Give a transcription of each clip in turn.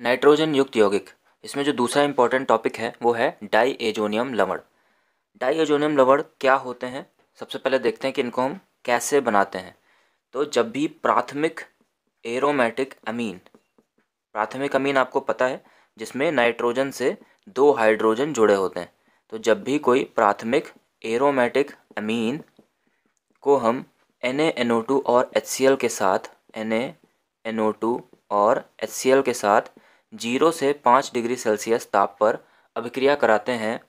Nitrogen युक्त यौगिक। इसमें जो दूसरा इंपॉर्टेंट टॉपिक है वो है डाई एजोनियम लवण। डाई एजोनियम लवण क्या होते हैं, सबसे पहले देखते हैं कि इनको हम कैसे बनाते हैं। तो जब भी प्राथमिक एरोमेटिक अमीन, प्राथमिक अमीन आपको पता है जिसमें नाइट्रोजन से 2 हाइड्रोजन जुड़े होते हैं, तो जब भी कोई प्राथमिक एरोमेटिक अमीन को हम NaNO2 और HCl के साथ NaNO2 और HCl के साथ 0 से 5 डिग्री सेल्सियस ताप पर अभिक्रिया कराते हैं,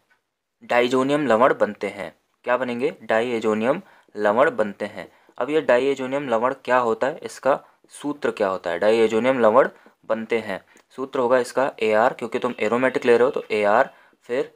डाइजोनियम लवण बनते हैं। क्या बनेंगे? डाइएजोनियम लवण बनते हैं। अब ये डाइएजोनियम लवण क्या होता है, इसका सूत्र क्या होता है? डाइएजोनियम लवण बनते हैं, सूत्र होगा इसका Ar, क्योंकि तुम एरोमेटिक ले रहे हो तो Ar, फिर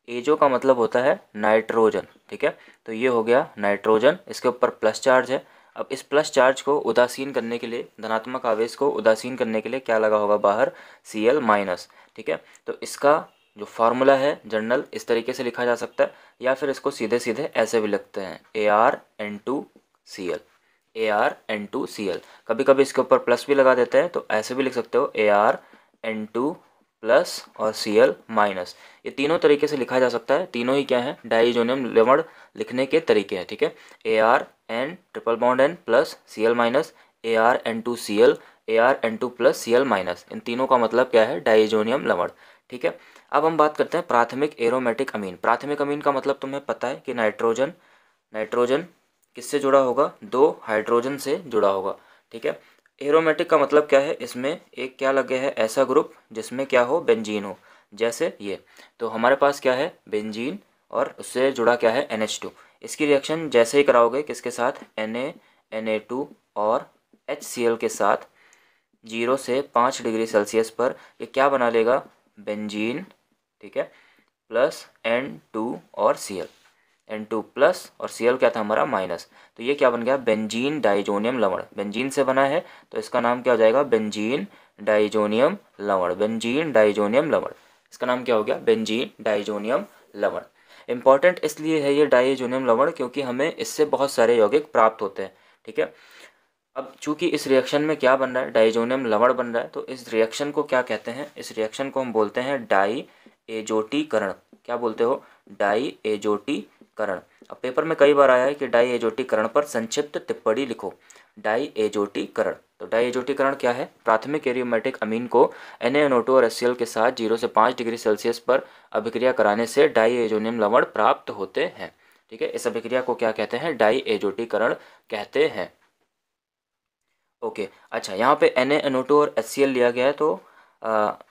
एजो का मतलब होता है नाइट्रोजन, ठीक है। तो ये हो गया नाइट्रोजन, इसके ऊपर प्लस चार्ज है। अब इस प्लस चार्ज को उदासीन करने के लिए, धनात्मक आवेश को उदासीन करने के लिए क्या लगा होगा बाहर? Cl माइनस, ठीक है। तो इसका जो फार्मूला है जनरल इस तरीके से लिखा जा सकता है, या फिर इसको सीधे सीधे ऐसे भी लिखते हैं ArN2Cl, ArN2Cl। कभी कभी इसके ऊपर प्लस भी लगा देते हैं, तो ऐसे भी लिख सकते हो ArN2 प्लस और Cl माइनस। ये तीनों तरीके से लिखा जा सकता है, तीनों ही क्या है? डाइजोनियम लवण लिखने के तरीके हैं, ठीक है। ArN triple bond N plus Cl minus, ArN2Cl, ArN2 plus Cl minus, इन तीनों का मतलब क्या है? डाइजोनियम लवण, ठीक है। अब हम बात करते हैं प्राथमिक एरोमेटिक अमीन। प्राथमिक अमीन का मतलब तुम्हें पता है कि नाइट्रोजन, नाइट्रोजन किससे जुड़ा होगा? 2 हाइड्रोजन से जुड़ा होगा, ठीक है। एरोमेटिक का मतलब क्या है? इसमें एक क्या लगे है? ऐसा ग्रुप जिसमें क्या हो? बेंजीन हो, जैसे ये। तो हमारे पास क्या है? बेंजीन, और उससे जुड़ा क्या है? NH2। इसकी रिएक्शन जैसे ही कराओगे किसके साथ? Na, Na2 और HCl के साथ 0 से 5 डिग्री सेल्सियस पर ये क्या बना लेगा? बेंजीन, ठीक है, प्लस N2 और Cl, N2 प्लस और Cl क्या था हमारा? माइनस। तो ये क्या बन गया? बेंजीन डाइजोनियम लवण। बेंजीन से बना है तो इसका नाम क्या हो जाएगा? बेंजीन डाइजोनियम लवण। बेंजीन डाइजोनियम लवण, इसका नाम क्या हो गया? बेंजीन डाइजोनियम लवण। इंपॉर्टेंट इसलिए है ये डाइजोनियम लवण क्योंकि हमें इससे बहुत सारे यौगिक प्राप्त होते हैं, ठीक है। अब चूंकि इस रिएक्शन में क्या बन रहा है? डाइजोनियम लवण बन रहा है, तो इस रिएक्शन को क्या कहते हैं? इस रिएक्शन को हम बोलते हैं डाई एजोटीकरण। क्या बोलते हो? डाई एजोटीकरण। अब पेपर में कई बार आया है कि डाई एजोटीकरण पर संक्षिप्त टिप्पणी लिखो। डाई एजोटीकरण, तो डाई एजोटीकरण क्या है? प्राथमिक एरोमेटिक अमीन को NaNO2 और HCl के साथ 0 से 5 डिग्री सेल्सियस पर अभिक्रिया कराने से डाई एजोनियम लवण प्राप्त होते हैं, ठीक है। इस अभिक्रिया को क्या कहते हैं? डाई एजोटीकरण कहते हैं। ओके, अच्छा, यहाँ पे NaNO2 और HCl लिया गया है, तो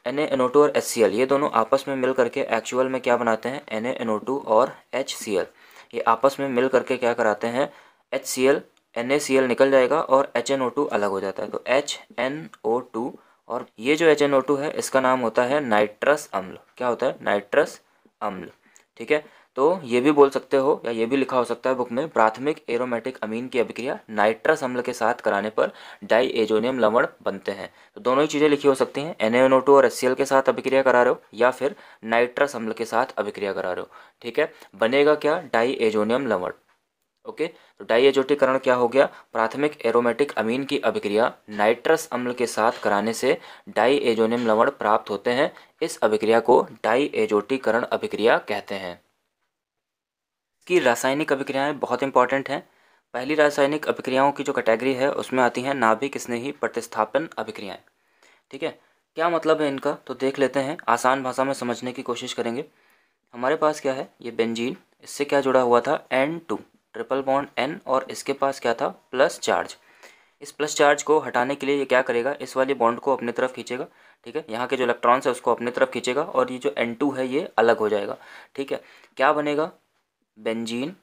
NaNO2 और HCl ये दोनों आपस में मिल करके एक्चुअल में क्या बनाते हैं? NaNO2 और HCl ये आपस में मिल करके क्या कराते हैं? HCl, NaCl निकल जाएगा और HNO2 अलग हो जाता है, तो HNO2, और ये जो HNO2 है इसका नाम होता है नाइट्रस अम्ल। क्या होता है? नाइट्रस अम्ल, ठीक है। तो ये भी बोल सकते हो या ये भी लिखा हो सकता है बुक में, प्राथमिक एरोमेटिक अमीन की अभिक्रिया नाइट्रस अम्ल के साथ कराने पर डाई एजोनियम लवण बनते हैं। तो दोनों ही चीज़ें लिखी हो सकती हैं, NaNO2 और HCl के साथ अभिक्रिया करा रहे हो या फिर नाइट्रस अम्ल के साथ अभिक्रिया करा रहे हो, ठीक है। बनेगा क्या? डाई एजोनियम लवण। ओके, तो डाई एजोटीकरण क्या हो गया? प्राथमिक एरोमेटिक अमीन की अभिक्रिया नाइट्रस अम्ल के साथ कराने से डाई एजोनियम लवण प्राप्त होते हैं। इस अभिक्रिया को डाई एजोटीकरण अभिक्रिया कहते हैं। की रासायनिक अभिक्रियाएं बहुत इंपॉर्टेंट हैं। पहली रासायनिक अभिक्रियाओं की जो कैटेगरी है उसमें आती हैं नाभिक स्नेही प्रतिस्थापन अभिक्रियाएं, ठीक है। क्या मतलब है इनका? तो देख लेते हैं, आसान भाषा में समझने की कोशिश करेंगे। हमारे पास क्या है? ये बेंजीन, इससे क्या जुड़ा हुआ था? N2 ट्रिपल बॉन्ड N, और इसके पास क्या था? Plus charge. इस प्लस चार्ज को हटाने के लिए ये क्या करेगा? इस वाली बॉन्ड को अपनी तरफ खींचेगा, ठीक है। यहाँ के जो इलेक्ट्रॉन्स है उसको अपनी तरफ खींचेगा और ये जो N2 है ये अलग हो जाएगा, ठीक है। क्या बनेगा? बेंजीन।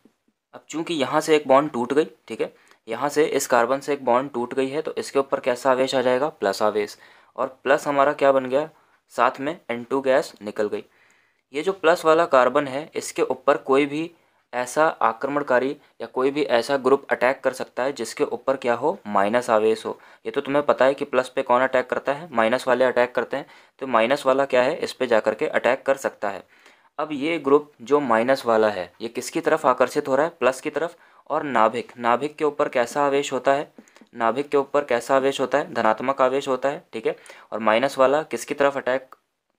अब चूंकि यहाँ से एक बॉन्ड टूट गई, ठीक है, यहाँ से इस कार्बन से एक बॉन्ड टूट गई है, तो इसके ऊपर कैसा आवेश आ जाएगा? प्लस आवेश। और प्लस हमारा क्या बन गया? साथ में N2 गैस निकल गई। ये जो प्लस वाला कार्बन है इसके ऊपर कोई भी ऐसा आक्रमणकारी या कोई भी ऐसा ग्रुप अटैक कर सकता है जिसके ऊपर क्या हो? माइनस आवेश हो। ये तो तुम्हें पता है कि प्लस पे कौन अटैक करता है? माइनस वाले अटैक करते हैं। तो माइनस वाला क्या है? इस पे जाकर के अटैक कर सकता है। अब ये ग्रुप जो माइनस वाला है ये किसकी तरफ आकर्षित हो रहा है? प्लस की तरफ। और नाभिक, नाभिक के ऊपर कैसा आवेश होता है, नाभिक के ऊपर कैसा आवेश होता है, धनात्मक आवेश होता है, ठीक है। और माइनस वाला किसकी तरफ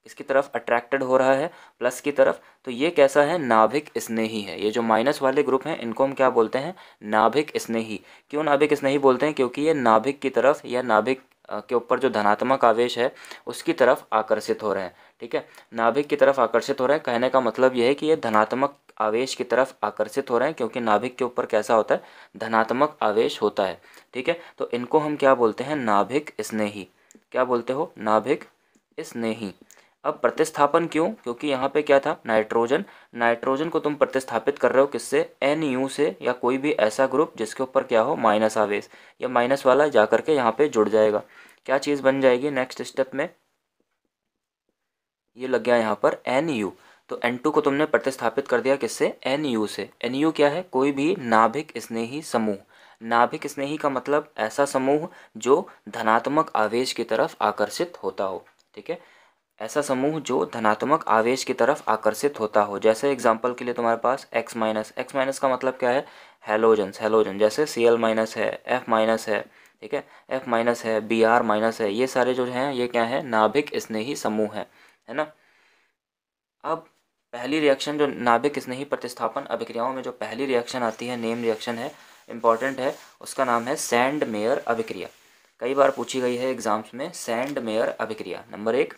किसकी तरफ अट्रैक्टेड हो रहा है, प्लस की तरफ। तो ये कैसा है, नाभिक स्नेही है। ये जो माइनस वाले ग्रुप हैं इनको हम क्या बोलते हैं, नाभिक स्नेही। क्यों नाभिक स्नेही बोलते हैं, क्योंकि ये नाभिक की तरफ या नाभिक के ऊपर जो धनात्मक आवेश है उसकी तरफ आकर्षित हो रहे हैं, ठीक है। नाभिक की तरफ आकर्षित हो रहे हैं, कहने का मतलब यह है कि ये धनात्मक आवेश की तरफ आकर्षित हो रहे हैं, क्योंकि नाभिक के ऊपर कैसा होता है, धनात्मक आवेश होता है, ठीक है। तो इनको हम क्या बोलते हैं, नाभिक स्नेही। क्या बोलते हो, नाभिक स्नेही। अब प्रतिस्थापन क्यों, क्योंकि यहाँ पे क्या था, नाइट्रोजन, नाइट्रोजन को तुम प्रतिस्थापित कर रहे हो किससे, NU से, या कोई भी ऐसा ग्रुप जिसके ऊपर क्या हो, माइनस आवेश, या माइनस वाला जा करके यहाँ पे जुड़ जाएगा। क्या चीज़ बन जाएगी नेक्स्ट स्टेप में, ये लग गया यहाँ पर NU। तो N2 को तुमने प्रतिस्थापित कर दिया किससे, NU से। NU क्या है, कोई भी नाभिक स्नेही समूह। नाभिक स्नेही का मतलब ऐसा समूह जो धनात्मक आवेश की तरफ आकर्षित होता हो, ठीक है। ऐसा समूह जो धनात्मक आवेश की तरफ आकर्षित होता हो। जैसे एग्जांपल के लिए तुम्हारे पास X माइनस, X माइनस का मतलब क्या है, हेलोजन्स, हेलोजन, जैसे Cl माइनस है, F माइनस है, ठीक है, F माइनस है, Br माइनस है, ये सारे जो हैं ये क्या है, नाभिक स्नेही समूह है ना। अब पहली रिएक्शन जो नाभिक स्नेही प्रतिस्थापन अभिक्रियाओं में जो पहली रिएक्शन आती है, नेम रिएक्शन है, इंपॉर्टेंट है, उसका नाम है सैंड मेयर अभिक्रिया। कई बार पूछी गई है एग्जाम्स में, सैंड मेयर अभिक्रिया। नंबर 1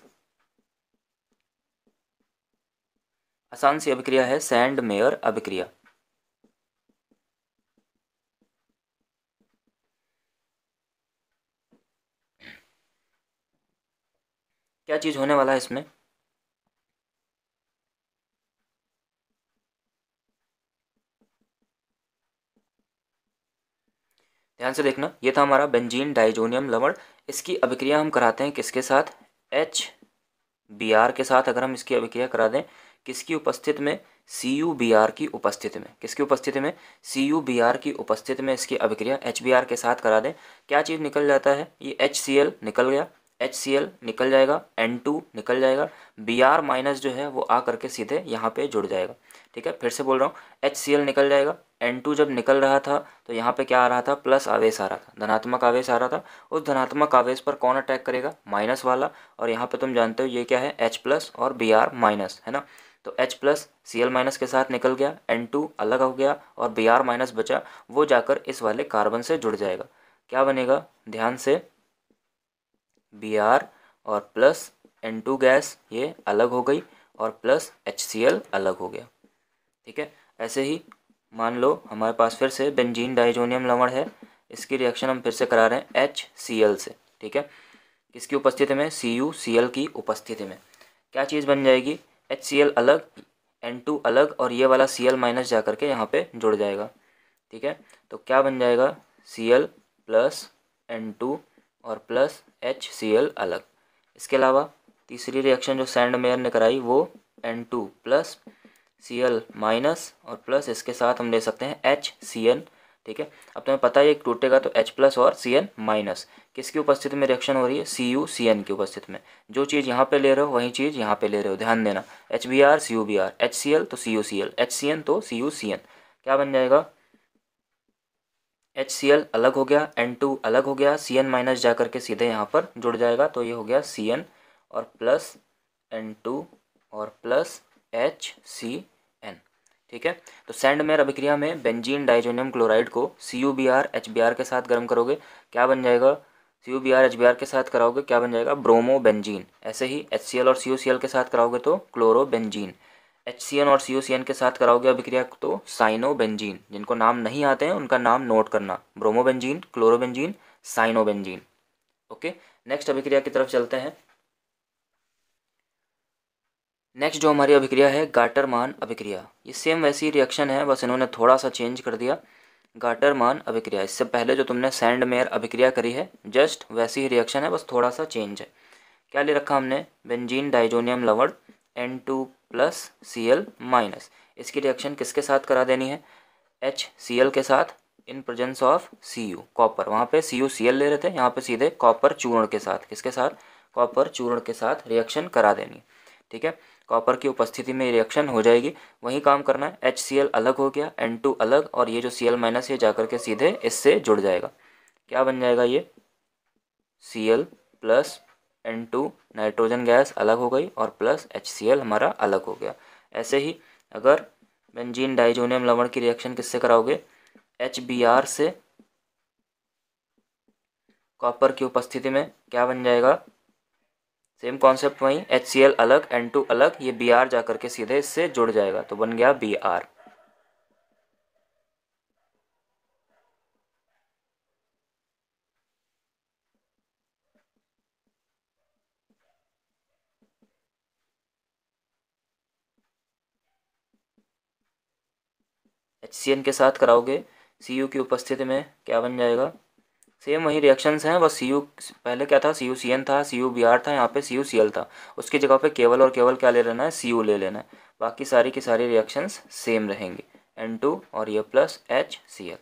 आसान सी अभिक्रिया है, सैंड मेयर अभिक्रिया। क्या चीज होने वाला है इसमें, ध्यान से देखना। ये था हमारा बेंजीन डाइजोनियम लवण। इसकी अभिक्रिया हम कराते हैं किसके साथ, HBr के साथ। अगर हम इसकी अभिक्रिया करा दें किसकी उपस्थिति में, CuBr की उपस्थिति में। किसकी उपस्थिति में, CuBr की उपस्थिति में इसकी अभिक्रिया HBr के साथ करा दें, क्या चीज़ निकल जाता है, ये HCl निकल गया, HCl निकल जाएगा, N2 निकल जाएगा, Br माइनस जो है वो आ करके सीधे यहाँ पे जुड़ जाएगा, ठीक है। फिर से बोल रहा हूँ, HCl निकल जाएगा, N2 जब निकल रहा था तो यहाँ पे क्या आ रहा था, प्लस आवेश आ रहा था, धनात्मक आवेश आ रहा था। उस धनात्मक आवेश पर कौन अटैक करेगा, माइनस वाला। और यहाँ पे तुम जानते हो ये क्या है, H प्लस और Br माइनस, है ना। तो H प्लस Cl माइनस के साथ निकल गया, N2 अलग हो गया और Br माइनस बचा, वो जाकर इस वाले कार्बन से जुड़ जाएगा। क्या बनेगा, ध्यान से, Br और प्लस N2 गैस ये अलग हो गई और प्लस HCl अलग हो गया, ठीक है। ऐसे ही मान लो हमारे पास फिर से बेंजीन डाइजोनियम लवण है, इसकी रिएक्शन हम फिर से करा रहे हैं HCl से, ठीक है। किसकी उपस्थिति में, CuCl की उपस्थिति में। क्या चीज़ बन जाएगी, HCl अलग, N2 अलग, और ये वाला Cl माइनस जा करके यहाँ पे जुड़ जाएगा, ठीक है। तो क्या बन जाएगा, Cl प्लस N2 और प्लस HCl अलग। इसके अलावा तीसरी रिएक्शन जो सैंड मेयर ने कराई वो N2 प्लस Cl माइनस और प्लस इसके साथ हम ले सकते हैं HCN, ठीक है। अब तुम्हें पता है एक टूटेगा तो H प्लस और Cn माइनस, किसकी उपस्थिति में रिएक्शन हो रही है, CuCN की उपस्थिति में। जो चीज़ यहाँ पे ले रहे हो वही चीज़ यहाँ पे ले रहे हो, ध्यान देना। HBr CuBr, HCl तो CuCl, HCN तो CuCN। क्या बन जाएगा, HCl अलग हो गया, N2 अलग हो गया, Cn माइनस जा करके सीधे यहाँ पर जुड़ जाएगा, तो ये हो गया Cn और प्लस N2 और प्लस HCN, ठीक है। तो सैंड मेयर अभिक्रिया में बेंजीन डाइजोनियम क्लोराइड को CuBr HBr के साथ गर्म करोगे, क्या बन जाएगा, CuBr HBr के साथ कराओगे क्या बन जाएगा, ब्रोमोबेंजीन। ऐसे ही HCl और CuCl के साथ कराओगे तो क्लोरोबेंजीन। HCN और CuCN के साथ कराओगे अभिक्रिया तो साइनोबेंजीन। जिनको नाम नहीं आते हैं उनका नाम नोट करना, bromobenzene, chlorobenzene, cyanobenzene. Okay, next अभिक्रिया की तरफ चलते हैं। नेक्स्ट जो हमारी अभिक्रिया है गाटरमान अभिक्रिया। ये सेम वैसी रिएक्शन है, बस इन्होंने थोड़ा सा चेंज कर दिया। गाटरमान अभिक्रिया, इससे पहले जो तुमने सैंड मेयर अभिक्रिया करी है जस्ट वैसी ही रिएक्शन है, बस थोड़ा सा चेंज है। क्या ले रखा हमने, बेंजीन डाइजोनियम लवण N2 प्लस Cl माइनस। इसकी रिएक्शन किसके साथ करा देनी है, HCl के साथ in presence of Cu, copper. वहाँ पे CuCl ले रहे थे, यहाँ पे सीधे कॉपर चूर्ण के साथ, किसके साथ, कॉपर चूर्ण के साथ रिएक्शन करा देनी है, ठीक है, कॉपर की उपस्थिति में रिएक्शन हो जाएगी। वही काम करना है, HCl अलग हो गया, N2 अलग, और ये जो Cl माइनस ये जाकर के सीधे इससे जुड़ जाएगा। क्या बन जाएगा ये Cl plus N2, nitrogen gas अलग हो गई, और प्लस HCl हमारा अलग हो गया। ऐसे ही अगर बेंजीन डाइजोनियम लवण की रिएक्शन किससे कराओगे, HBr से कॉपर की उपस्थिति में क्या बन जाएगा, सेम कॉन्सेप्ट वही, HCl अलग, N2 अलग, ये Br जा करके सीधे इससे जुड़ जाएगा, तो बन गया Br। HCN के साथ कराओगे Cu की उपस्थिति में क्या बन जाएगा, सेम वही रिएक्शंस हैं, बस Cu पहले क्या था, CuCN था, CuBr था, यहाँ पे CuCl था, उसकी जगह पे केवल और केवल क्या ले लेना है, Cu ले लेना है। बाकी सारी की सारी रिएक्शंस सेम रहेंगी, N2 और ये प्लस HCl।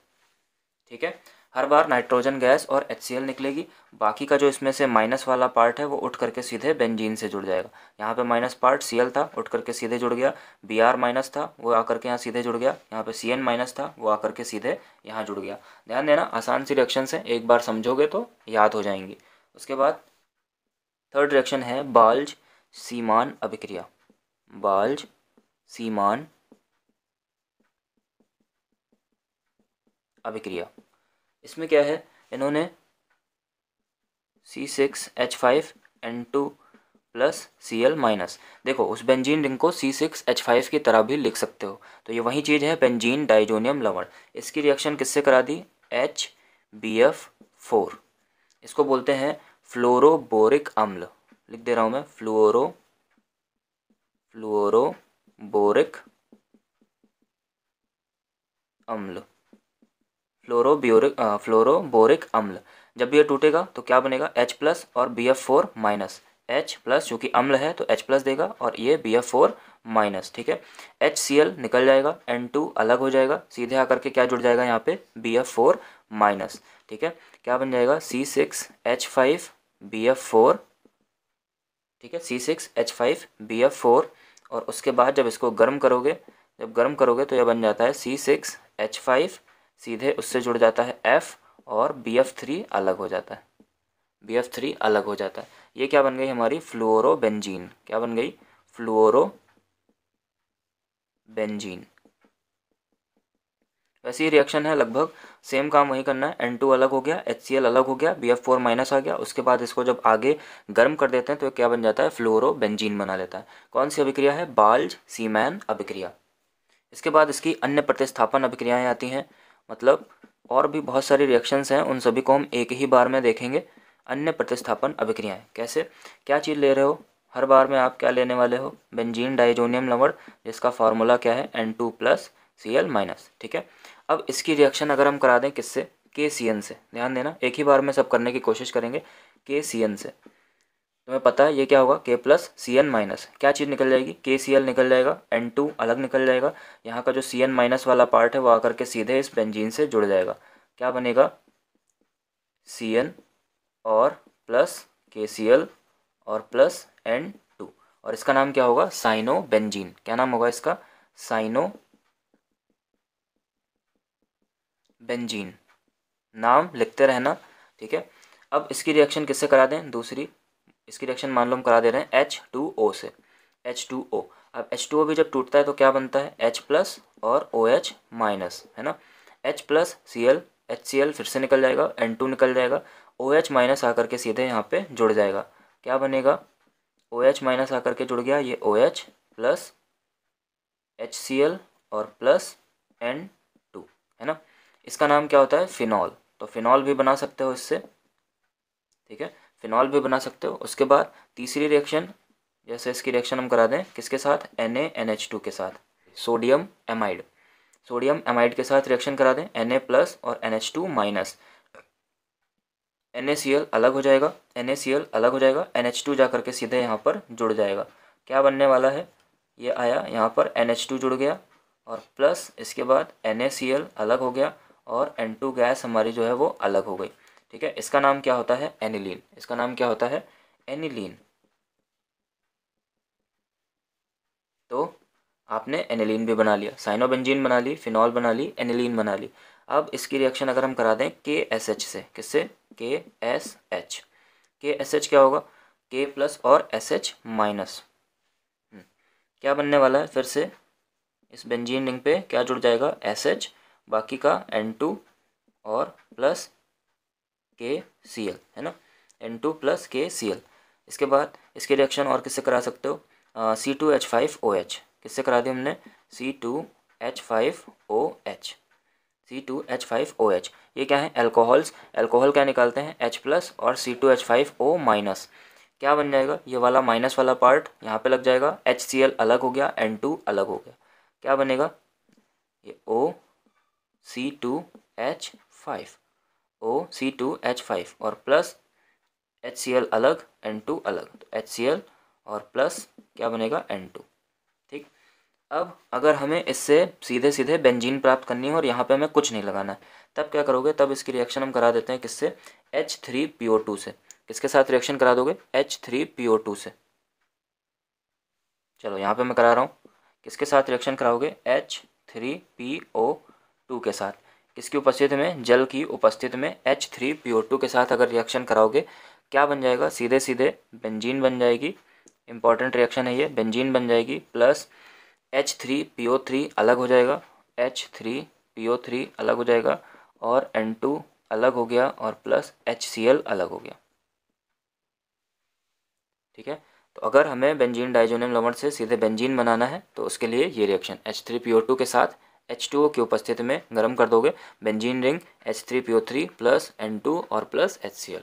ठीक है, हर बार नाइट्रोजन गैस और HCl निकलेगी, बाकी का जो इसमें से माइनस वाला पार्ट है वो उठ करके सीधे बेंजीन से जुड़ जाएगा। यहाँ पे माइनस पार्ट Cl था, उठ करके सीधे जुड़ गया, Br माइनस था वो आकर के यहाँ सीधे जुड़ गया, यहाँ पे Cn माइनस था वो आकर के सीधे यहाँ जुड़ गया। ध्यान देना, आसान सी रिएक्शन है, एक बार समझोगे तो याद हो जाएंगी। उसके बाद थर्ड रिएक्शन है बाल्ज सीमान अभिक्रिया। बाल्ज सीमान अभिक्रिया, इसमें क्या है, इन्होंने C6H5N2 प्लस Cl माइनस, देखो उस बेंजीन रिंग को C6H5 की तरह भी लिख सकते हो, तो ये वही चीज़ है बेंजीन डाइजोनियम लवण। इसकी रिएक्शन किससे करा दी, HBF4, इसको बोलते हैं फ्लोरोबोरिक अम्ल, लिख दे रहा हूँ मैं, फ्लोरोबोरिक अम्ल, फ्लोरोबोरिक अम्ल। जब भी ये टूटेगा तो क्या बनेगा, H प्लस और BF4 माइनस, H प्लस चूँकि अम्ल है तो H प्लस देगा और ये BF4 माइनस। ठीक है, HCl निकल जाएगा, N2 अलग हो जाएगा, सीधे आकर के क्या जुड़ जाएगा यहाँ पे, BF4 माइनस। ठीक है, क्या बन जाएगा, C6H5BF4, ठीक है, C6H5BF4, और उसके बाद जब इसको गर्म करोगे, जब गर्म करोगे तो यह बन जाता है C6H5, सीधे उससे जुड़ जाता है F, और BF3 अलग हो जाता है, BF3 अलग हो जाता है। ये क्या बन गई हमारी, फ्लोरोबेंजीन। क्या बन गई, फ्लोरोबेंजीन। वैसे ही रिएक्शन है, लगभग सेम काम वही करना है। N2 अलग हो गया, HCl अलग हो गया, BF4 माइनस आ गया, उसके बाद इसको जब आगे गर्म कर देते हैं तो क्या बन जाता है, फ्लोरोबेंजीन बना लेता है। कौन सी अभिक्रिया है, बाल्ज सीमैन अभिक्रिया। इसके बाद इसकी अन्य प्रतिस्थापन अभिक्रियाएं आती हैं, मतलब और भी बहुत सारी रिएक्शंस हैं, उन सभी को हम एक ही बार में देखेंगे। अन्य प्रतिस्थापन अभिक्रियाएं कैसे, क्या चीज़ ले रहे हो, हर बार में आप क्या लेने वाले हो, बेंजीन डाइजोनियम लवण, जिसका फार्मूला क्या है, N2 प्लस Cl माइनस। ठीक है, अब इसकी रिएक्शन अगर हम करा दें किससे, KCN से, ध्यान देना एक ही बार में सब करने की कोशिश करेंगे, KCN से। तुम्हें पता है ये क्या होगा, K प्लस Cn माइनस, क्या चीज़ निकल जाएगी, KCl निकल जाएगा, N2 अलग निकल जाएगा, यहाँ का जो Cn माइनस वाला पार्ट है वो आकर के सीधे इस बेंजीन से जुड़ जाएगा। क्या बनेगा, Cn और प्लस KCl और प्लस N2, और इसका नाम क्या होगा, साइनोबेंजीन। क्या नाम होगा इसका, साइनोबेंजीन। नाम लिखते रहना। ठीक है, अब इसकी रिएक्शन किससे करा दें, दूसरी इसकी रिएक्शन मान लो हम करा दे रहे हैं H2O से, H2O। अब H2O भी जब टूटता है तो क्या बनता है, H प्लस और OH माइनस, है ना, H प्लस Cl, HCl फिर से निकल जाएगा, N2 निकल जाएगा, OH माइनस आकर के सीधे यहाँ पे जुड़ जाएगा। क्या बनेगा, OH माइनस आकर के जुड़ गया, ये OH प्लस HCl और प्लस N2, है ना, इसका नाम क्या होता है, फिनॉल। तो फिनॉल भी बना सकते हो इससे, ठीक है, फिनॉल भी बना सकते हो। उसके बाद तीसरी रिएक्शन, जैसे इसकी रिएक्शन हम करा दें किसके साथ, NaNH2 के साथ, सोडियम एमाइड, सोडियम एमाइड के साथ रिएक्शन करा दें, Na प्लस और NH2 माइनस, NaCl अलग हो जाएगा, NaCl अलग हो जाएगा, NH2 जा करके सीधे यहाँ पर जुड़ जाएगा। क्या बनने वाला है, ये आया यहाँ पर NH2 जुड़ गया, और प्लस इसके बाद NaCl अलग हो गया, और N2 गैस हमारी जो है वो अलग हो गई। ठीक है, इसका नाम क्या होता है, एनिलीन। इसका नाम क्या होता है, एनिलीन। तो आपने एनिलीन भी बना लिया, साइनोबेंजीन बना ली, फिनॉल बना ली, एनिलीन बना ली। अब इसकी रिएक्शन अगर हम करा दें KSH से, किससे? KSH। KSH क्या होगा? K प्लस और SH माइनस। क्या बनने वाला है? फिर से इस बेंजीन रिंग पे क्या जुड़ जाएगा? SH, बाकी का N2 और प्लस KCl, है ना, N2 प्लस KCl। इसके बाद इसकी रिएक्शन और किससे करा सकते हो? C2H5OH। किससे करा दी हमने? C2H5OH। C2H5OH ये क्या है? एल्कोहल्स। एल्कोहल क्या निकालते हैं? H प्लस और C2H5O माइनस। क्या बन जाएगा? ये वाला माइनस वाला पार्ट यहाँ पे लग जाएगा, HCl अलग हो गया, N2 अलग हो गया। क्या बनेगा? ये OC2H5, OC2H5 और प्लस HCl अलग, N2 अलग, तो HCl और प्लस क्या बनेगा? N2। ठीक। अब अगर हमें इससे सीधे सीधे बेंजीन प्राप्त करनी है और यहाँ पे हमें कुछ नहीं लगाना है, तब क्या करोगे? तब इसकी रिएक्शन हम करा देते हैं किससे? H3PO2 से। किसके साथ रिएक्शन करा दोगे? H3PO2 से। चलो यहाँ पे मैं करा रहा हूँ। किसके साथ रिएक्शन कराओगे? H3PO2 के साथ। किसकी उपस्थिति में? जल की उपस्थिति में H3PO2 के साथ अगर रिएक्शन कराओगे, क्या बन जाएगा? सीधे सीधे बेंजीन बन जाएगी। इंपॉर्टेंट रिएक्शन है ये, बेंजीन बन जाएगी, प्लस H3PO3 अलग हो जाएगा, H3PO3 अलग हो जाएगा और N2 अलग हो गया और प्लस HCl अलग हो गया। ठीक है। तो अगर हमें बेंजीन डाइजोनियम लवण से सीधे बेंजीन बनाना है तो उसके लिए ये रिएक्शन H3PO2 के साथ H2O की उपस्थिति में गर्म कर दोगे, benzene ring H3PO3 plus N2 और प्लस HCl।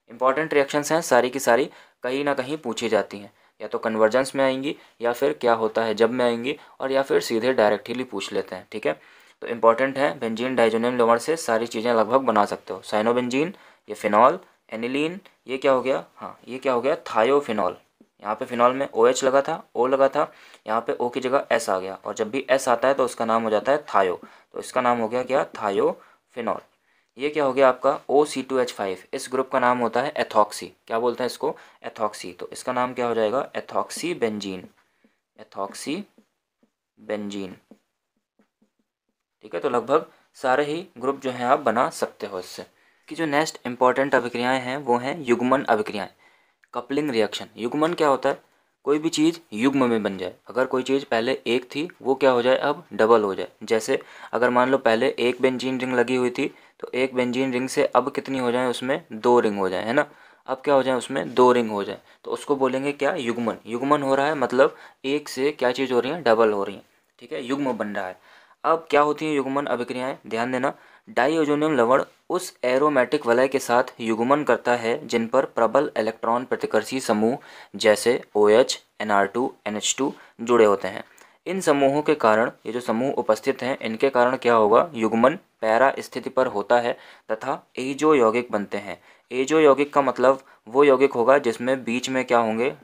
इंपॉर्टेंट रिएक्शंस हैं सारी की सारी, कहीं ना कहीं पूछी जाती हैं, या तो कन्वर्जेंस में आएंगी या फिर क्या होता है जब में आएंगी, और या फिर सीधे डायरेक्टली पूछ लेते हैं। ठीक है। तो इंपॉर्टेंट है, बेंजीन डाइजोनियम लवण से सारी चीज़ें लगभग बना सकते हो। साइनोबेंजीन, ये फिनॉल, एनिलीन, ये क्या हो गया? हाँ, ये क्या हो गया? थायोफिनॉल। यहाँ पे फिनॉल में OH लगा था, O लगा था, यहाँ पे O की जगह S आ गया, और जब भी S आता है तो उसका नाम हो जाता है थायो, तो इसका नाम हो गया क्या? थायोफिनॉल। ये क्या हो गया आपका? OC2H5। इस ग्रुप का नाम होता है एथॉक्सी। क्या बोलते हैं इसको? एथॉक्सी। तो इसका नाम क्या हो जाएगा? Ethoxy benzene. Ethoxy benzene. ठीक है। तो लगभग सारे ही ग्रुप जो हैं आप बना सकते हो इससे। कि जो नेक्स्ट इंपॉर्टेंट अभिक्रियाएं हैं वो हैं युग्मन अभिक्रियाएं, कपलिंग रिएक्शन। युग्मन क्या होता है? कोई भी चीज़ युग्म में बन जाए। अगर कोई चीज़ पहले एक थी वो क्या हो जाए? अब डबल हो जाए। जैसे अगर मान लो पहले एक बेंजीन रिंग लगी हुई थी, तो एक बेंजीन रिंग से अब कितनी हो जाए? उसमें दो रिंग हो जाए, है ना। अब क्या हो जाए? उसमें दो रिंग हो जाए, तो उसको बोलेंगे क्या? युग्मन। युग्मन हो रहा है मतलब एक से क्या चीज़ हो रही है? डबल हो रही है। ठीक है, युग्म बन रहा है। अब क्या होती हैं युग्मन अभिक्रियाएं? ध्यान देना। डाईओजोनियम लवण उस एरोमेटिक वलय के साथ युग्मन करता है जिन पर प्रबल इलेक्ट्रॉन प्रतिकर्षी समूह जैसे OH, NR2, NH2 जुड़े होते हैं। इन समूहों के कारण, ये जो समूह उपस्थित हैं, इनके कारण क्या होगा? युग्मन पैरा स्थिति पर होता है तथा एजो यौगिक बनते हैं। एजो यौगिक का मतलब वो यौगिक होगा जिसमें बीच में क्या होंगे?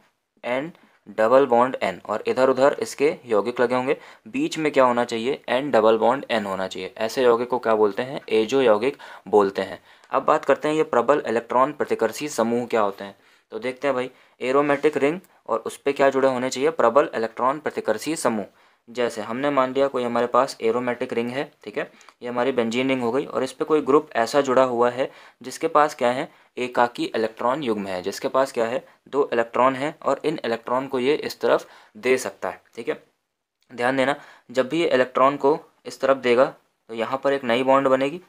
N डबल बॉन्ड N, और इधर उधर इसके यौगिक लगे होंगे। बीच में क्या होना चाहिए? N डबल बॉन्ड N होना चाहिए। ऐसे यौगिक को क्या बोलते हैं? एजो यौगिक बोलते हैं। अब बात करते हैं ये प्रबल इलेक्ट्रॉन प्रतिकर्षी समूह क्या होते हैं। तो देखते हैं भाई, एरोमेटिक रिंग और उस पर क्या जुड़े होने चाहिए? प्रबल इलेक्ट्रॉन प्रतिकर्षी समूह। जैसे हमने मान लिया कोई हमारे पास एरोमेटिक रिंग है, ठीक है, ये हमारी बेंजीन रिंग हो गई, और इस पर कोई ग्रुप ऐसा जुड़ा हुआ है जिसके पास क्या है? एकाकी इलेक्ट्रॉन युग्म है, जिसके पास क्या है? दो इलेक्ट्रॉन है, और इन इलेक्ट्रॉन को ये इस तरफ दे सकता है। ठीक है, ध्यान देना, जब भी ये इलेक्ट्रॉन को इस तरफ देगा तो यहाँ पर एक नई बॉन्ड बनेगी।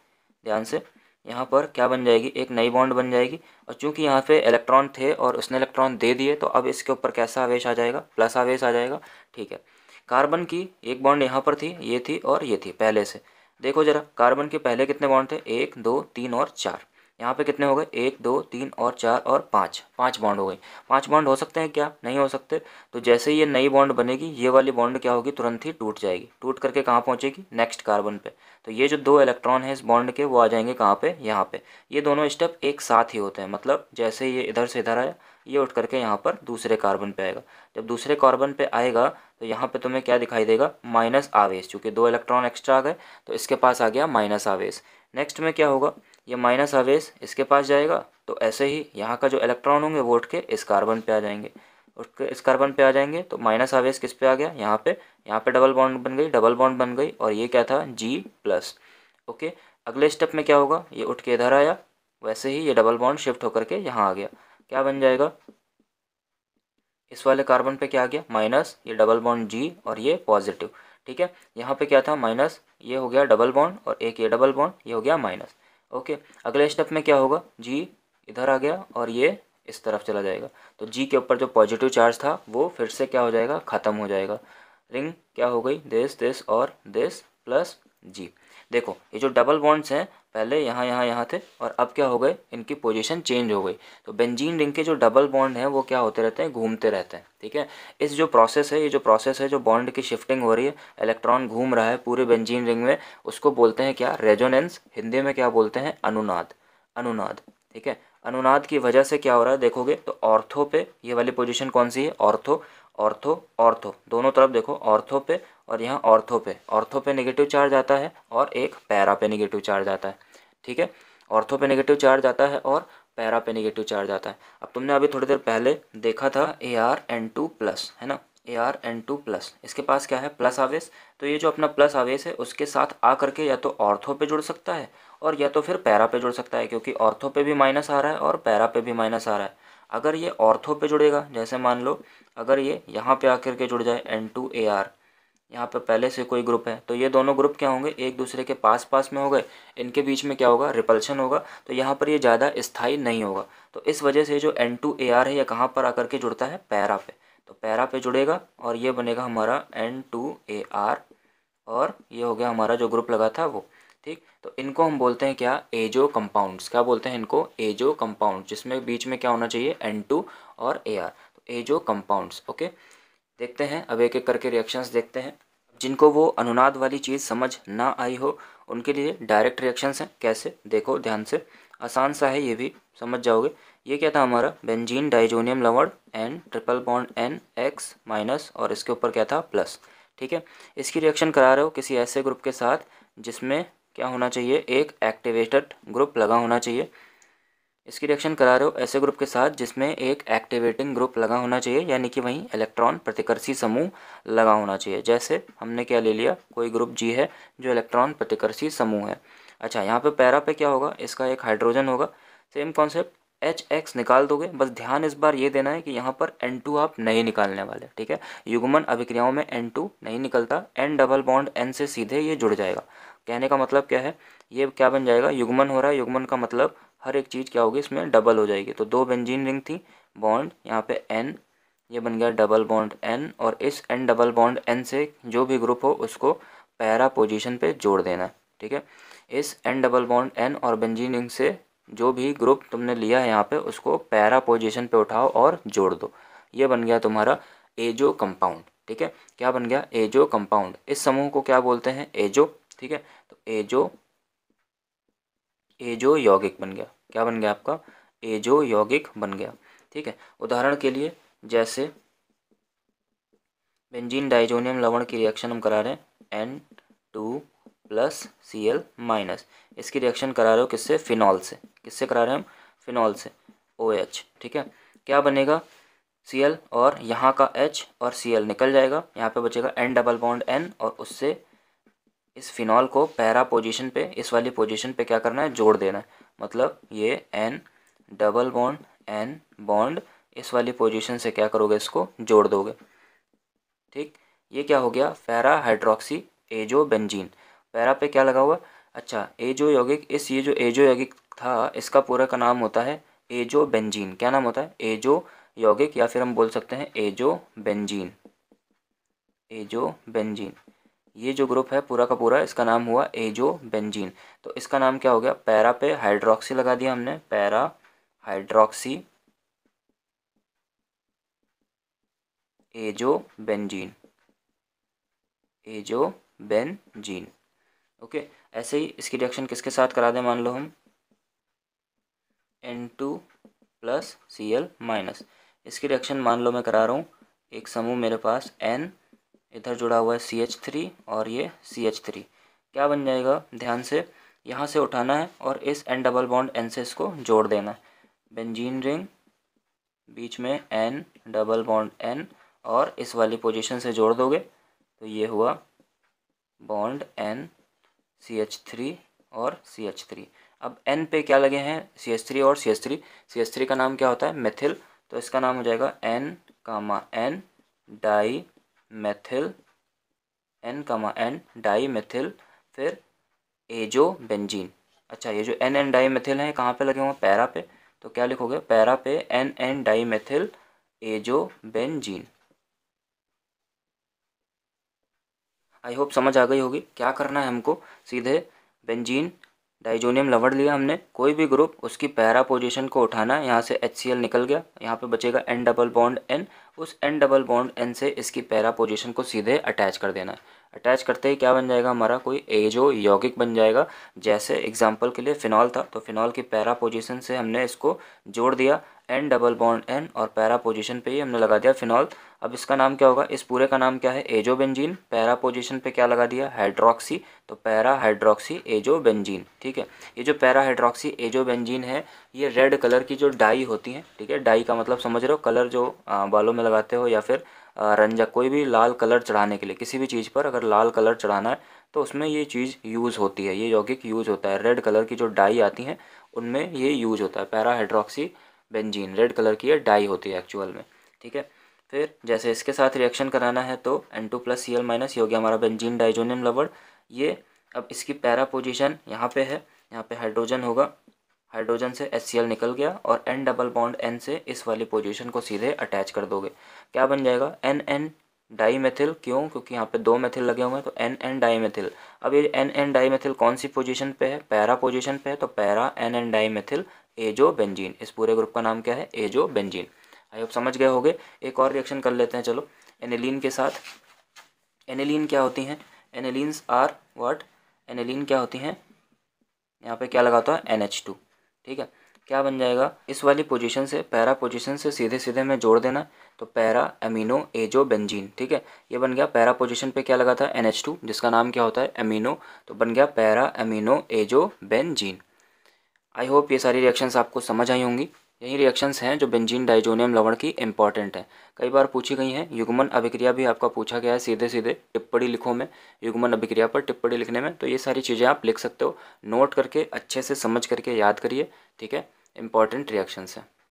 ध्यान से, यहाँ पर क्या बन जाएगी? एक नई बॉन्ड बन जाएगी, और चूंकि यहाँ पे इलेक्ट्रॉन थे और उसने इलेक्ट्रॉन दे दिए, तो अब इसके ऊपर कैसा आवेश आ जाएगा? प्लस आवेश आ जाएगा। ठीक है, कार्बन की एक बॉन्ड यहाँ पर थी, ये थी और ये थी पहले से। देखो जरा, कार्बन के पहले कितने बॉन्ड थे? 1 2 3 और 4। यहाँ पे कितने हो गए? 1 2 3 और 4 और 5, 5 बॉन्ड हो गई। 5 बॉन्ड हो सकते हैं क्या? नहीं हो सकते। तो जैसे ही ये नई बॉन्ड बनेगी, ये वाली बॉन्ड क्या होगी? तुरंत ही टूट जाएगी। टूट करके कहाँ पहुँचेगी? नेक्स्ट कार्बन पे। तो ये जो दो इलेक्ट्रॉन है इस बॉन्ड के, वो आ जाएंगे कहाँ पे? यहाँ पे। ये दोनों स्टेप एक साथ ही होते हैं, मतलब जैसे ये इधर से इधर आया, ये उठ करके यहाँ पर दूसरे कार्बन पे आएगा। जब दूसरे कार्बन पे आएगा तो यहाँ पे तुम्हें क्या दिखाई देगा? माइनस आवेश। चूँकि दो इलेक्ट्रॉन एक्स्ट्रा आ गए तो इसके पास आ गया माइनस आवेश। नेक्स्ट में क्या होगा? ये माइनस आवेश इसके पास जाएगा, तो ऐसे ही यहाँ का जो इलेक्ट्रॉन होंगे वो उठ के इस कार्बन पे आ जाएंगे। उसके इस कार्बन पे आ जाएंगे तो माइनस आवेश किस पे आ गया, यहाँ पे डबल बॉन्ड बन गई, डबल बॉन्ड बन गई, और ये क्या था G+। ओके, अगले स्टेप में क्या होगा, ये उठ के इधर आया, वैसे ही ये डबल बॉन्ड शिफ्ट होकर के यहाँ आ गया, क्या बन जाएगा, इस वाले कार्बन पे क्या आ गया माइनस, ये डबल बॉन्ड G और ये पॉजिटिव। ठीक है, यहाँ पे क्या था माइनस, ये हो गया डबल बॉन्ड, और एक ये डबल बॉन्ड, ये हो गया माइनस। ओके, अगले स्टेप में क्या होगा, G इधर आ गया और ये इस तरफ चला जाएगा, तो G के ऊपर जो पॉजिटिव चार्ज था वो फिर से क्या हो जाएगा, ख़त्म हो जाएगा। रिंग क्या हो गई, दिस और दिस प्लस G। देखो ये जो डबल बॉन्ड्स हैं पहले यहाँ थे, और अब क्या हो गए, इनकी पोजीशन चेंज हो गई। तो बेंजीन रिंग के जो डबल बॉन्ड हैं वो क्या होते रहते हैं, घूमते रहते हैं। ठीक है, इस जो प्रोसेस है, ये जो प्रोसेस है, जो बॉन्ड की शिफ्टिंग हो रही है, इलेक्ट्रॉन घूम रहा है पूरे बेंजीन रिंग में, उसको बोलते हैं क्या, रेजोनेंस। हिंदी में क्या बोलते हैं, अनुनाद। अनुनाद, ठीक है। अनुनाद की वजह से क्या हो रहा है देखोगे तो ऑर्थो पे ये वाली पोजीशन कौन सी है, ऑर्थो, ऑर्थो, ऑर्थो, दोनों तरफ देखो, ऑर्थो पे और यहाँ ऑर्थो पे नेगेटिव चार्ज आता है और एक पैरा पे नेगेटिव चार्ज आता है। ठीक है, ऑर्थो पे नेगेटिव चार्ज आता है और पैरा पे नेगेटिव चार्ज आता है। अब तुमने अभी थोड़ी देर पहले देखा था Ar N2+, है ना, Ar N2+, इसके पास क्या है, प्लस आवेश। तो ये जो अपना प्लस आवेश है उसके साथ आ करके या तो ऑर्थो पे जुड़ सकता है और या तो फिर पैरा पे जुड़ सकता है, क्योंकि ऑर्थो पे भी माइनस आ रहा है और पैरा पे भी माइनस आ रहा है। अगर ये ऑर्थो पे जुड़ेगा, जैसे मान लो अगर ये यहाँ पे आकर के जुड़ जाए N2Ar, यहाँ पे पहले से कोई ग्रुप है, तो ये दोनों ग्रुप क्या होंगे, एक दूसरे के पास पास में हो गए, इनके बीच में क्या होगा, रिपल्शन होगा, तो यहाँ पर ये ज़्यादा स्थायी नहीं होगा। तो इस वजह से जो N2Ar है ये कहाँ पर आकर के जुड़ता है, पैरा पे। तो पैरा पे जुड़ेगा और ये बनेगा हमारा N2Ar, और ये हो गया हमारा जो ग्रुप लगा था वो। ठीक, तो इनको हम बोलते हैं क्या, एजो कंपाउंड्स। क्या बोलते हैं इनको, एजो कंपाउंड, जिसमें बीच में क्या होना चाहिए, N2 और Ar, तो एजो कंपाउंड्स। ओके, देखते हैं अब एक एक करके रिएक्शंस देखते हैं। जिनको वो अनुनाद वाली चीज़ समझ ना आई हो उनके लिए डायरेक्ट रिएक्शंस हैं, कैसे देखो ध्यान से, आसान सा है, ये भी समझ जाओगे। ये क्या था हमारा, बेंजीन डाइजोनियम लवण N triple bond N X minus, और इसके ऊपर क्या था, प्लस। ठीक है, इसकी रिएक्शन करा रहे हो किसी ऐसे ग्रुप के साथ जिसमें क्या होना चाहिए, एक एक्टिवेटेड ग्रुप लगा होना चाहिए। इसकी रिएक्शन करा रहे हो ऐसे ग्रुप के साथ जिसमें एक एक्टिवेटिंग ग्रुप लगा होना चाहिए, यानी कि वहीं इलेक्ट्रॉन प्रतिकर्षी समूह लगा होना चाहिए। जैसे हमने क्या ले लिया, कोई ग्रुप G है जो इलेक्ट्रॉन प्रतिकर्षी समूह है। अच्छा, यहाँ पे पैरा पे क्या होगा, इसका एक हाइड्रोजन होगा, सेम कॉन्सेप्ट, HX निकाल दोगे। बस ध्यान इस बार ये देना है कि यहाँ पर N2 आप नहीं निकालने वाले। ठीक है, युग्मन अभिक्रियाओं में N2 नहीं निकलता, N डबल बॉन्ड N से सीधे ये जुड़ जाएगा। कहने का मतलब क्या है, ये क्या बन जाएगा, युग्मन हो रहा है, युग्मन का मतलब हर एक चीज़ क्या होगी इसमें डबल हो जाएगी। तो दो बेंजीन रिंग थी, बॉन्ड यहाँ पे N, ये बन गया डबल बॉन्ड N, और इस N डबल बॉन्ड N से जो भी ग्रुप हो उसको पैरा पोजीशन पे जोड़ देना है। ठीक है, इस N डबल बॉन्ड N और बेंजीन रिंग से जो भी ग्रुप तुमने लिया है यहाँ पे उसको पैरा पोजीशन पे उठाओ और जोड़ दो। ये बन गया तुम्हारा एजो कंपाउंड। ठीक है, क्या बन गया, एजो कंपाउंड। इस समूह को क्या बोलते हैं, एजो। ठीक है, तो एजो यौगिक बन गया। क्या बन गया आपका, एजो यौगिक बन गया। ठीक है, उदाहरण के लिए जैसे बेंजीन डाइजोनियम लवण की रिएक्शन हम करा रहे हैं N2+Cl-, इसकी रिएक्शन करा रहे हो किससे, फिनॉल से। किससे करा रहे हैं हम, फिनॉल से, OH। ठीक है, क्या बनेगा, Cl और यहाँ का H और Cl निकल जाएगा, यहाँ पे बचेगा N डबल बॉन्ड N, और उससे इस फिनॉल को पैरा पोजीशन पे, इस वाली पोजीशन पे क्या करना है, जोड़ देना है। मतलब ये N double bond N bond इस वाली पोजीशन से क्या करोगे, इसको जोड़ दोगे। ठीक, ये क्या हो गया, para hydroxy azo benzene. Para पे क्या लगा हुआ, अच्छा एजो यौगिक, इस ये जो एजो यौगिक था इसका पूरा का नाम होता है एजो बेंजीन। क्या नाम होता है, एजो यौगिक, या फिर हम बोल सकते हैं एजो बेंजीन। एजो बेंजीन, ये जो ग्रुप है पूरा का पूरा इसका नाम हुआ एजो बेंजीन। तो इसका नाम क्या हो गया, पैरा पे हाइड्रोक्सी लगा दिया हमने, para hydroxy azo benzene, azo benzene. Okay, ऐसे ही इसकी रिएक्शन किसके साथ करा दें, मान लो हम N2+Cl-, इसकी रिएक्शन मान लो मैं करा रहा हूँ, एक समूह मेरे पास N, इधर जुड़ा हुआ है CH3 और ये CH3। क्या बन जाएगा, ध्यान से यहाँ से उठाना है और इस N डबल बॉन्ड N से इसको जोड़ देना है। बेंजीन रिंग बीच में N डबल बॉन्ड N और इस वाली पोजीशन से जोड़ दोगे तो ये हुआ बॉन्ड NCH3 और CH3। अब N पे क्या लगे हैं, CH3 और CH3। CH3 का नाम क्या होता है, मेथिल, तो इसका नाम हो जाएगा N, di methyl, N di methyl, फिर एजो बेंजीन। अच्छा, ये जो N डाई मेथिल है कहाँ पे लगे हुए हैं, पैरा पे, तो क्या लिखोगे, पैरा पे N di methyl azo benzene. I hope समझ आ गई होगी। क्या करना है हमको, सीधे बेंजीन डाइजोनियम लवण लिया हमने, कोई भी ग्रुप, उसकी पैरा पोजीशन को उठाना है, यहाँ से HCl निकल गया, यहाँ पे बचेगा N डबल बॉन्ड N, उस N डबल बॉन्ड N से इसकी पैरा पोजीशन को सीधे अटैच कर देना है। अटैच करते ही क्या बन जाएगा, हमारा कोई एजो यौगिक बन जाएगा। जैसे एग्जाम्पल के लिए फिनॉल था, तो फिनॉल की पैरा पोजीशन से हमने इसको जोड़ दिया N डबल बॉन्ड N और पैरा पोजीशन पे ही हमने लगा दिया फिनॉल। अब इसका नाम क्या होगा, इस पूरे का नाम क्या है, एजोबेंजीन। पैरा पोजीशन पे क्या लगा दिया, हाइड्रोक्सी, तो पैरा हाइड्रोक्सी एजोबेंजीन। ठीक है, ये जो पैरा हाइड्रोक्सी एजोबेंजीन है, ये रेड कलर की जो डाई होती है, ठीक है, डाई का मतलब समझ रहे हो, कलर जो बालों में लगाते हो या फिर रंजक, कोई भी लाल कलर चढ़ाने के लिए, किसी भी चीज़ पर अगर लाल कलर चढ़ाना है तो उसमें ये चीज़ यूज़ होती है, ये यौगिक यूज़ होता है। रेड कलर की जो डाई आती हैं उनमें ये यूज़ होता है। Para hydroxy benzene red colour की ये डाई होती है एक्चुअल में। ठीक है, फिर जैसे इसके साथ रिएक्शन कराना है तो N2+Cl- ये हो गया हमारा बेंजीन डाइजोनियम लवण। ये अब इसकी पैरा पोजीशन यहाँ पे है, यहाँ पे हाइड्रोजन होगा, हाइड्रोजन से HCl निकल गया और N डबल बॉन्ड N से इस वाली पोजीशन को सीधे अटैच कर दोगे। क्या बन जाएगा, NN डाई मेथिल। क्यों, क्योंकि यहाँ पे 2 मेथिल लगे हुए हैं, तो NN डाई मेथिल। अब ये NN डाई मेथिल कौन सी पोजीशन पे है, पैरा पोजीशन पे है, तो para NN di methyl azo benzene. इस पूरे ग्रुप का नाम क्या है, एजो बेंजीन। आई होप समझ गए होगे। एक और रिएक्शन कर लेते हैं चलो, एनिलीन के साथ। एनिलीन क्या होती हैं, एनिलीन्स आर व्हाट, एनिलीन क्या होती हैं, यहाँ पे क्या लगा होता है NH2। ठीक है, क्या बन जाएगा, इस वाली पोजीशन से, पैरा पोजीशन से सीधे सीधे में जोड़ देना, तो पैरा अमीनो एजो बेंजीन। ठीक है, ये बन गया, पैरा पोजीशन पे क्या लगा था, NH2, जिसका नाम क्या होता है अमीनो, तो बन गया para amino azo benzene. I hope ये सारी रिएक्शंस आपको समझ आई होंगी। यही रिएक्शंस हैं जो बेंजीन डाइजोनियम लवण की इंपॉर्टेंट हैं, कई बार पूछी गई हैं। युग्मन अभिक्रिया भी आपका पूछा गया है, सीधे सीधे टिप्पणी लिखो में, युग्मन अभिक्रिया पर टिप्पणी लिखने में, तो ये सारी चीज़ें आप लिख सकते हो। नोट करके अच्छे से समझ करके याद करिए। ठीक है, इंपॉर्टेंट रिएक्शंस हैं।